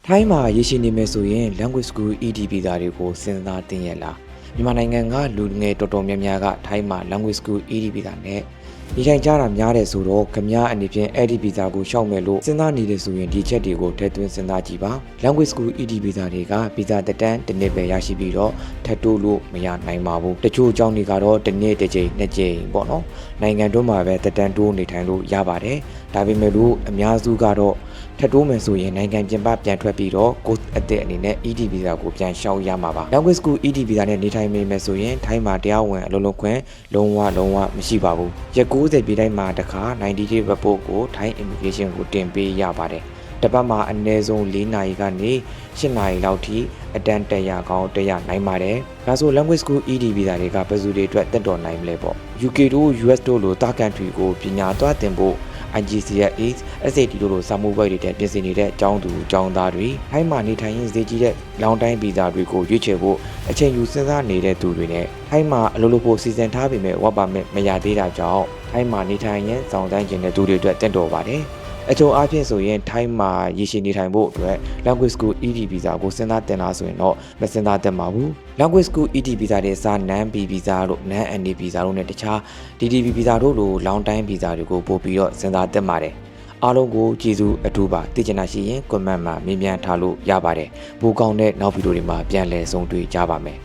ထိုင်းမှာရရှိနေမယ်ဆိုရင် language school ED ဗီဇာတွေကိုစဉ်းစားသင့်ရဲ့လားမြန်မာနိုင်ငံကလူငယ်တော်တော်များများကထိုင်းမှာ language school ED ဗီဇာနဲ့နေထိုင်ကြတာများတယ်ဆိုတော့ခမားအနေဖြင့်အဲ့ဒီဗီဇာကိုရှောက်မယ်လို့စဉ်းစားနေတယ်ဆိုရင်ဒီချက်တွေကိုထည့်သွင်းစဉ်းစားကြည့်ပါ language school ED ဗီဇာတွေကဗီဇာတက်တန်းတစ်နှစ်ပဲရရှိပြီးတော့ထပ်တိုးလို့မရနိုင်ပါဘူးတချို့အကြောင်းတွေကတော့တစ်နှစ်တစ်ကြိမ်နှစ်ကြိမ်ပေါ့နော်နိုင်ငံတွင်းမှာပဲတက်တန်းတိုးနေထိုင်လို့ရပါတယ်ဒါပေမဲ့လို့အများစုကတော့ထပ်တိုးမယ်ဆိုရင်နိုင်ငံပြင်ပပြန်ထွက်ပြီးတော့ course အသစ်အနေနဲ့ ED ဗီဇာကိုပြန်ရှောက်ရမှာပါ language school ED ဗီဇာနဲ့နေထိုင်မိမယ်ဆိုရင်ထိုင်းမှာတရားဝင်အလုပ်လုပ်ခွင့်လုံးဝမရှိပါဘူးရက်90ပြည်တိုင်းမှာတစ်ခါ90 day report ကိုထိုင်း immigration ကိုတင်ပေးရပါတယ်တစ်ပတ်မှာအနည်းဆုံး4နာရီကနေ8နာရီလောက်ထိအတန်းတက်ရကောင်းတက်ရနိုင်ပါတယ်ဒါဆို language school ED ဗီဇာတွေကဘယ်သူတွေအတွက်တက်တော်နိုင်မလဲပေါ့ UK တို့ US တို့လိုတာကန်ထရီကိုပညာသွားတင်ဖို့IGCSE SAT တို့လိုစာမှုဘွဲ့တွေတက်ပြင်ဆင်နေတဲ့အကြောင်းသူအကြောင်းသားတွေထိုင်းမှာနေထိုင်ရင်းဈေးကြီးတဲ့လောင်တိုင်းဗီဇာတွေကိုရွေးချယ်ဖို့အချိန်ယူစဉ်းစားနေတဲ့သူတွေနဲ့ထိုင်းမှာအလုပ်လုပ်ဖို့စီစဉ်ထားပေမဲ့ဝတ်ပါမဲ့မရသေးတာကြောင့်ထိုင်းမှာနေထိုင်ရင်းစောင့်တန်းကျင်တဲ့သူတွေအတွက်တက်တော်ပါတယ်အချို့အားဖြင့်ဆိုရင်ထိုင်းမှာရည်ရှိနေထိုင်ဖို့အတွက် language school ED ဗီဇာကိုစဉ်းစားတင်လာဆိုရင်တော့မစဉ်းစားသင့်ပါဘူး language school ED ဗီဇာတွေစား non B ဗီဇာတို့ non ND ဗီဇာတို့နဲ့တခြား DDB ဗီဇာတို့လို long time ဗီဇာတွေကိုပို့ပြီးတော့စဉ်းစားသင့်ပါတယ်အားလုံးကိုကျေးဇူးအထူးပါသိချင်တာရှိရင် comment မှာမေးမြန်းထားလို့ရပါတယ်ပိုကောင်းတဲ့နောက်ဗီဒီယိုတွေမှာပြန်လည်ဆုံတွေ့ကြပါမယ်